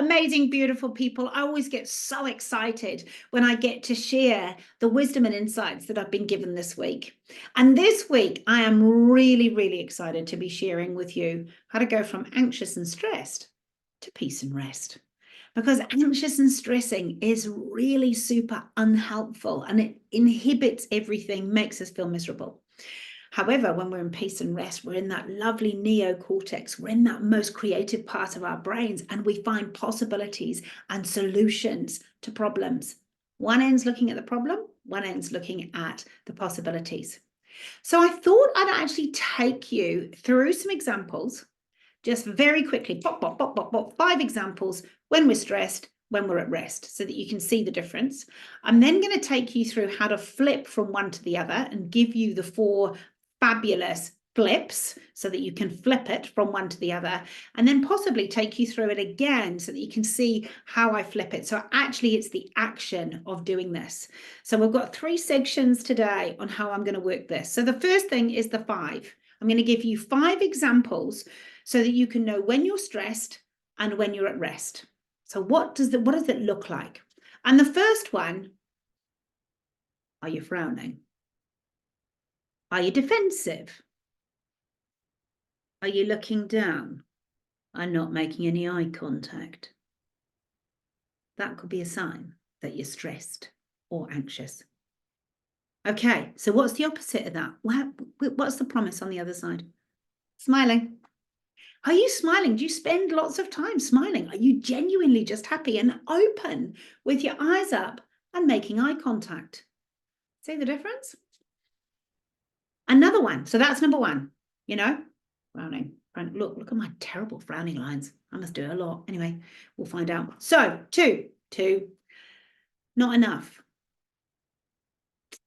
amazing, beautiful people. I always get so excited when I get to share the wisdom and insights that I've been given this week. And this week, I am really, really excited to be sharing with you how to go from anxious and stressed to peace and rest. Because anxious and stressing is really super unhelpful and it inhibits everything, makes us feel miserable. However, when we're in peace and rest, we're in that lovely neocortex, we're in that most creative part of our brains, and we find possibilities and solutions to problems. One end's looking at the problem, one end's looking at the possibilities. So I thought I'd actually take you through some examples, just very quickly, pop, pop, pop, pop, pop, 5 examples when we're stressed, when we're at rest, so that you can see the difference. I'm then going to take you through how to flip from one to the other and give you the 4 fabulous flips so that you can flip it from one to the other, and then possibly take you through it again so that you can see how I flip it. So actually it's the action of doing this. So we've got 3 sections today on how I'm going to work this. So the first thing is the 5. I'm going to give you 5 examples so that you can know when you're stressed and when you're at rest. So what does it look like? And the first one, are you frowning? Are you defensive? Are you looking down and not making any eye contact? That could be a sign that you're stressed or anxious. Okay, so what's the opposite of that? What's the promise on the other side? Smiling. Are you smiling? Do you spend lots of time smiling? Are you genuinely just happy and open with your eyes up and making eye contact? See the difference? Another one. So that's number 1, you know, frowning. Look at my terrible frowning lines. I must do it a lot. Anyway, we'll find out. So 2, not enough.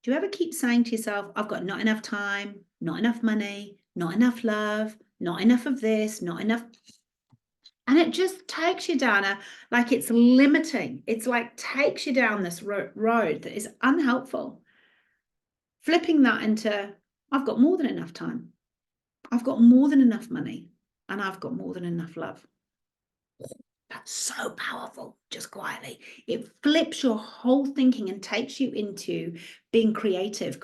Do you ever keep saying to yourself, I've got not enough time, not enough money, not enough love, not enough of this, not enough. And it just takes you down like it's limiting. It's like takes you down this road that is unhelpful. Flipping that into, I've got more than enough time. I've got more than enough money. And I've got more than enough love. That's so powerful, just quietly. It flips your whole thinking and takes you into being creative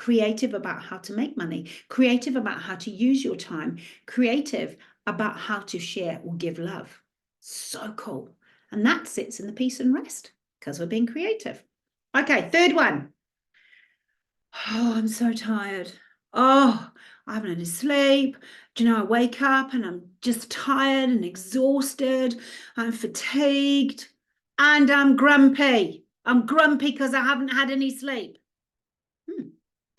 about how to make money, creative about how to use your time, creative about how to share or give love. So cool. And that sits in the peace and rest because we're being creative. Okay, third one. Oh, I'm so tired. Oh, I haven't had any sleep. Do you know, I wake up and I'm just tired and exhausted. I'm fatigued and I'm grumpy. I'm grumpy because I haven't had any sleep.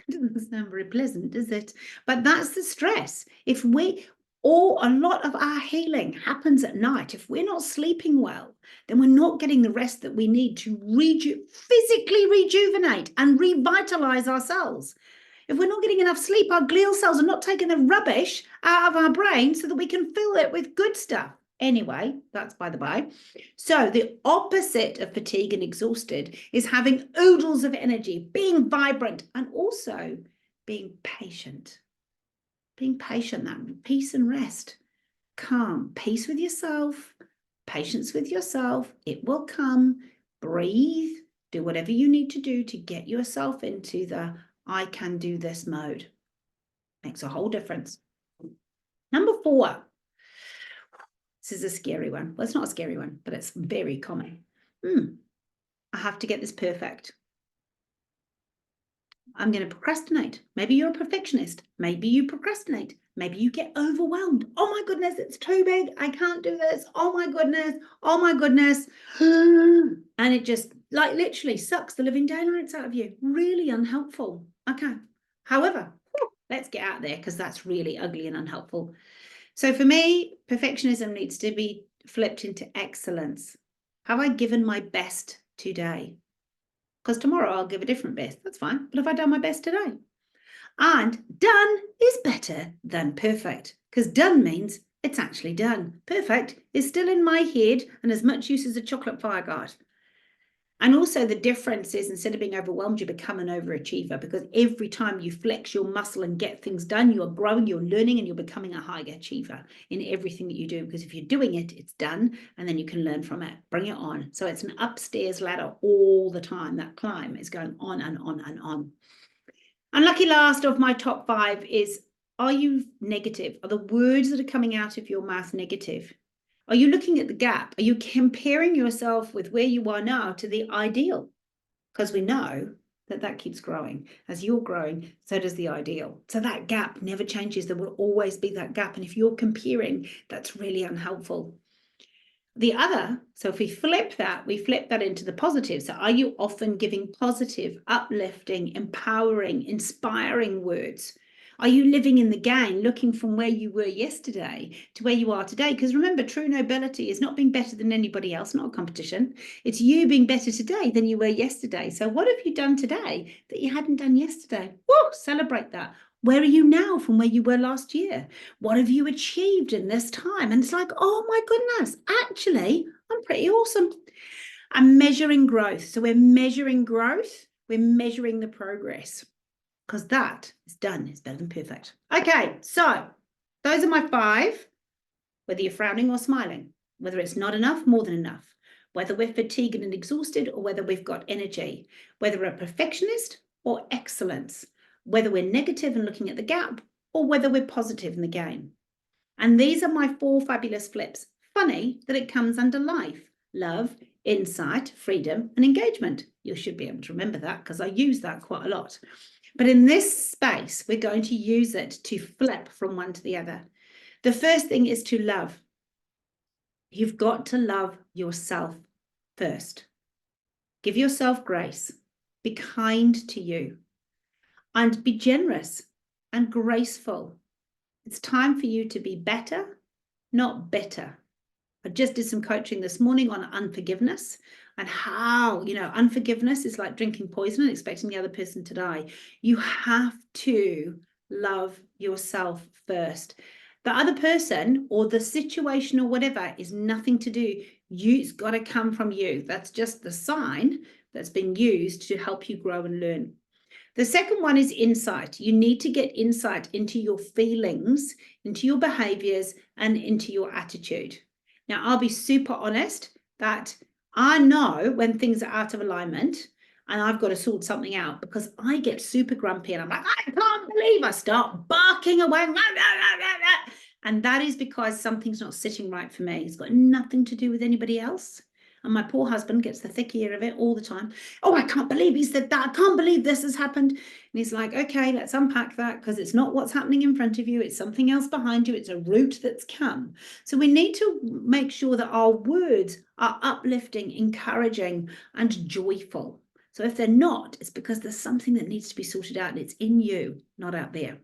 Doesn't sound very pleasant, does it? But that's the stress. If we, or a lot of our healing happens at night. If we're not sleeping well, then we're not getting the rest that we need to physically rejuvenate and revitalize our cells. If we're not getting enough sleep, our glial cells are not taking the rubbish out of our brain so that we can fill it with good stuff. Anyway, that's by the by. So the opposite of fatigue and exhausted is having oodles of energy, being vibrant, and also being patient. Being patient, that peace and rest. Calm, peace with yourself, patience with yourself. It will come. Breathe, do whatever you need to do to get yourself into the I can do this mode. Makes a whole difference. Number 4. This is a scary one. Well, it's not a scary one, but it's very common. I have to get this perfect. I'm going to procrastinate. Maybe you're a perfectionist. Maybe you procrastinate. Maybe you get overwhelmed. Oh my goodness, it's too big. I can't do this. Oh my goodness. Oh my goodness. And it just like literally sucks the living daylights out of you. Really unhelpful. Okay. However, let's get out there because that's really ugly and unhelpful. So for me, perfectionism needs to be flipped into excellence. Have I given my best today? Because tomorrow I'll give a different best. That's fine. But have I done my best today? And done is better than perfect, because done means it's actually done. Perfect is still in my head and as much use as a chocolate fire guard. And also the difference is, instead of being overwhelmed, you become an overachiever, because every time you flex your muscle and get things done, you are growing, you're learning, and you're becoming a high achiever in everything that you do. Because if you're doing it, it's done, and then you can learn from it, bring it on. So it's an upstairs ladder all the time. That climb is going on and on and on. Unlucky last of my top 5 is, are you negative? Are the words that are coming out of your mouth negative? Are you looking at the gap? Are you comparing yourself with where you are now to the ideal? Because we know that that keeps growing. As you're growing, so does the ideal. So that gap never changes. There will always be that gap. And if you're comparing, that's really unhelpful. The other, so if we flip that into the positive. So are you often giving positive, uplifting, empowering, inspiring words? Are you living in the game, looking from where you were yesterday to where you are today? Because remember, true nobility is not being better than anybody else, not a competition. It's you being better today than you were yesterday. So what have you done today that you hadn't done yesterday? Woo, celebrate that. Where are you now from where you were last year? What have you achieved in this time? And it's like, oh my goodness, actually, I'm pretty awesome. I'm measuring growth. So we're measuring growth. We're measuring the progress, because that is done is better than perfect. Okay, so those are my 5, whether you're frowning or smiling, whether it's not enough, more than enough, whether we're fatigued and exhausted or whether we've got energy, whether we're a perfectionist or excellence, whether we're negative and looking at the gap or whether we're positive in the game. And these are my 4 fabulous flips. Funny that it comes under life: love, insight, freedom, and engagement. You should be able to remember that, because I use that quite a lot. But in this space, we're going to use it to flip from one to the other. The first thing is to love. You've got to love yourself first. Give yourself grace. Be kind to you. And be generous and graceful. It's time for you to be better, not bitter. I just did some coaching this morning on unforgiveness, and how, unforgiveness is like drinking poison and expecting the other person to die. You have to love yourself first. The other person or the situation or whatever is nothing to do. It's got to come from you. That's just the sign that's been used to help you grow and learn. The second one is insight. You need to get insight into your feelings, into your behaviors, and into your attitude. Now, I'll be super honest that I know when things are out of alignment and I've got to sort something out, because I get super grumpy and I'm like, I can't believe, I start barking away. And that is because something's not sitting right for me. It's got nothing to do with anybody else. And my poor husband gets the thick ear of it all the time. Oh, I can't believe he said that. I can't believe this has happened. And he's like, okay, let's unpack that, because it's not what's happening in front of you. It's something else behind you. It's a route that's come. So we need to make sure that our words are uplifting, encouraging, and joyful. So if they're not, it's because there's something that needs to be sorted out, and it's in you, not out there.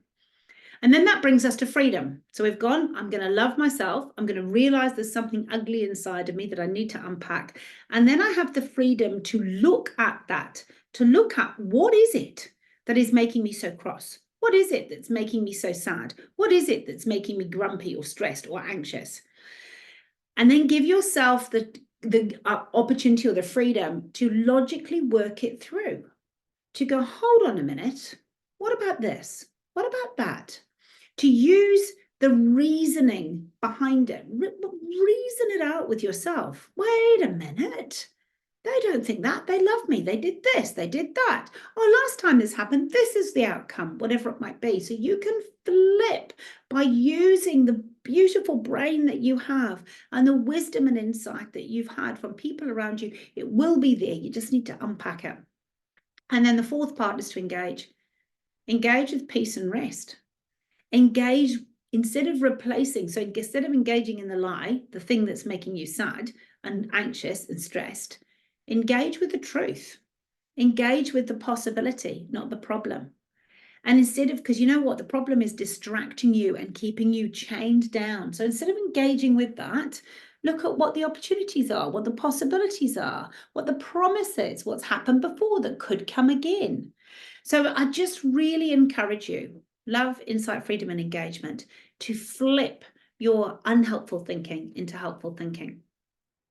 And then that brings us to freedom. So we've gone, I'm going to love myself. I'm going to realize there's something ugly inside of me that I need to unpack. And then I have the freedom to look at that, to look at what is it that is making me so cross? What is it that's making me so sad? What is it that's making me grumpy or stressed or anxious? And then give yourself the opportunity or the freedom to logically work it through, to go, hold on a minute. What about this? What about that? To use the reasoning behind it. Reason it out with yourself. Wait a minute. They don't think that. They love me. They did this. They did that. Oh, last time this happened, this is the outcome, whatever it might be. So you can flip by using the beautiful brain that you have and the wisdom and insight that you've had from people around you. It will be there. You just need to unpack it. And then the fourth part is to engage. Engage with peace and rest. Engage instead of replacing. So instead of engaging in the lie, the thing that's making you sad and anxious and stressed, engage with the truth. Engage with the possibility, not the problem. And instead of, because you know what, the problem is distracting you and keeping you chained down. So instead of engaging with that, look at what the opportunities are, what the possibilities are, what the promise is, what's happened before that could come again. So I just really encourage you, love, insight, freedom, and engagement, to flip your unhelpful thinking into helpful thinking.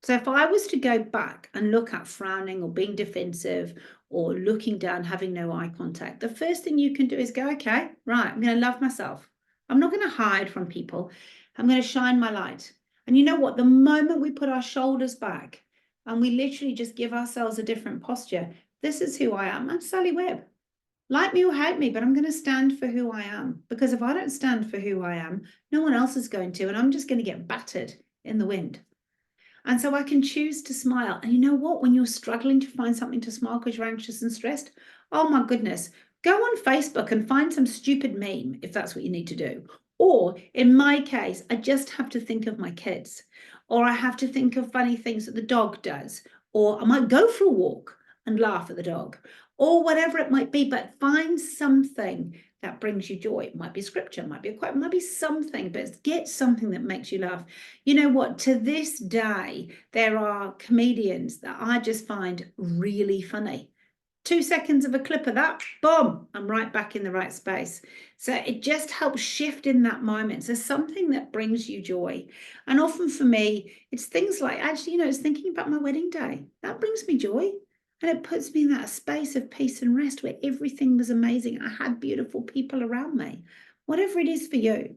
So if I was to go back and look at frowning or being defensive or looking down, having no eye contact, the first thing you can do is go, okay, right, I'm going to love myself. I'm not going to hide from people. I'm going to shine my light. And you know what? The moment we put our shoulders back and we literally just give ourselves a different posture, this is who I am. I'm Sally Webb. Like me or hate me, but I'm going to stand for who I am. Because if I don't stand for who I am, no one else is going to, and I'm just going to get battered in the wind. And so I can choose to smile. And you know what? When you're struggling to find something to smile because you're anxious and stressed, oh my goodness, go on Facebook and find some stupid meme if that's what you need to do. Or in my case, I just have to think of my kids, or I have to think of funny things that the dog does, or I might go for a walk and laugh at the dog, or whatever it might be, but find something that brings you joy. It might be scripture, it might be a quote, it might be something, but get something that makes you laugh. You know what? To this day, there are comedians that I just find really funny. 2 seconds of a clip of that, boom, I'm right back in the right space. So it just helps shift in that moment. So something that brings you joy. And often for me, it's things like, actually, it's thinking about my wedding day. That brings me joy. And it puts me in that space of peace and rest where everything was amazing. I had beautiful people around me, whatever it is for you.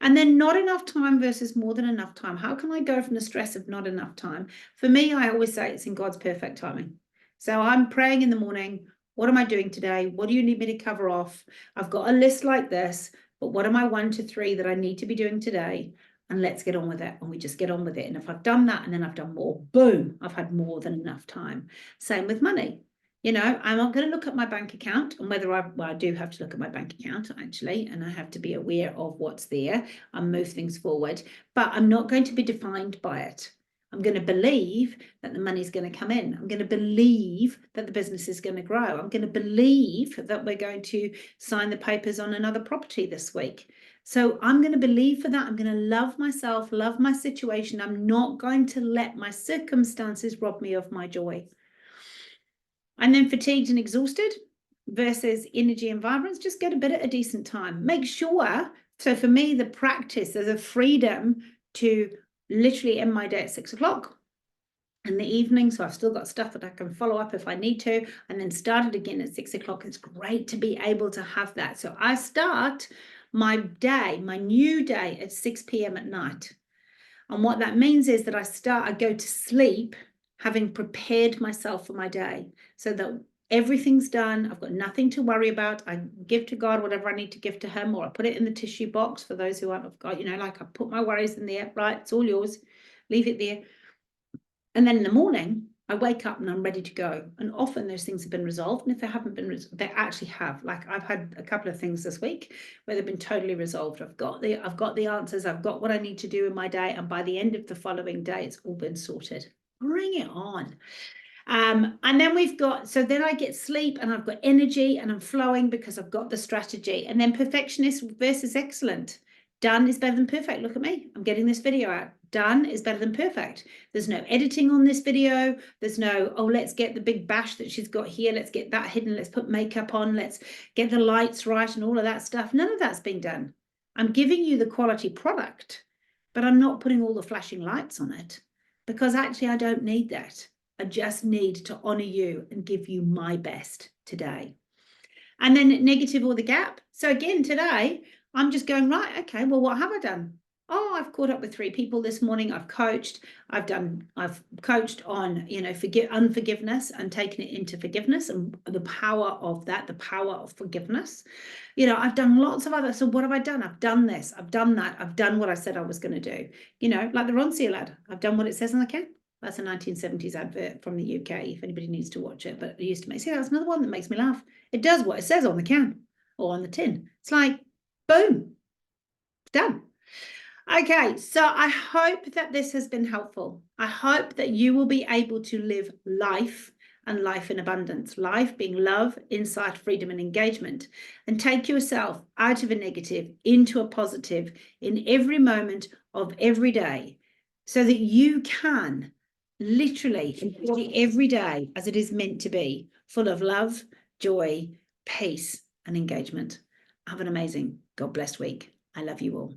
And then not enough time versus more than enough time. How can I go from the stress of not enough time? For me, I always say it's in God's perfect timing. So I'm praying in the morning. What am I doing today? What do you need me to cover off? I've got a list like this, but what are my 1 to 3 that I need to be doing today? And let's get on with it. And we just get on with it. And if I've done that and then I've done more, boom, I've had more than enough time. Same with money. I'm not going to look at my bank account and whether I do have to look at my bank account actually, and I have to be aware of what's there and move things forward, but I'm not going to be defined by it. I'm going to believe that the money's going to come in. I'm going to believe that the business is going to grow. I'm going to believe that we're going to sign the papers on another property this week. So I'm going to believe for that. I'm going to love myself, love my situation. I'm not going to let my circumstances rob me of my joy. And then fatigued and exhausted versus energy and vibrance, just go to bed at a decent time. Make sure, so for me, the practice, there's a freedom to literally end my day at 6 o'clock in the evening. So I've still got stuff that I can follow up if I need to, and then start it again at 6 o'clock. It's great to be able to have that. So I start my day, my new day at 6 p.m. at night. And what that means is that I go to sleep having prepared myself for my day so that everything's done. I've got nothing to worry about. I give to God whatever I need to give to him, or I put it in the tissue box for those who haven't got, like I put my worries in there, right? It's all yours. Leave it there. And then in the morning, I wake up and I'm ready to go. And often those things have been resolved. And if they haven't been, they actually have. Like I've had a couple of things this week where they've been totally resolved. I've got the answers. I've got what I need to do in my day. And by the end of the following day, it's all been sorted. Bring it on. And then then I get sleep and I've got energy and I'm flowing because I've got the strategy. And then perfectionist versus excellent. Done is better than perfect. Look at me. I'm getting this video out. Done is better than perfect. There's no editing on this video. There's no, oh, let's get the big bash that she's got here. Let's get that hidden. Let's put makeup on. Let's get the lights right and all of that stuff. None of that's being done. I'm giving you the quality product, but I'm not putting all the flashing lights on it because actually I don't need that. I just need to honor you and give you my best today. And then negative or the gap. So again, today, I'm just going, right, okay, well, what have I done? Oh, I've caught up with 3 people this morning. I've coached. I've coached on, unforgiveness and taken it into forgiveness and the power of that, the power of forgiveness. I've done lots of other. So what have I done? I've done this. I've done that. I've done what I said I was going to do. Like the Ronseal lad. I've done what it says on the can. That's a 1970s advert from the UK, if anybody needs to watch it. But it used to make, see, that's another one that makes me laugh. It does what it says on the can or on the tin. It's like, boom, done. Okay, so I hope that this has been helpful. I hope that you will be able to live life and life in abundance. Life being love, insight, freedom, and engagement. And take yourself out of a negative into a positive in every moment of every day so that you can literally enjoy every day as it is meant to be, full of love, joy, peace, and engagement. Have an amazing, God blessed week. I love you all.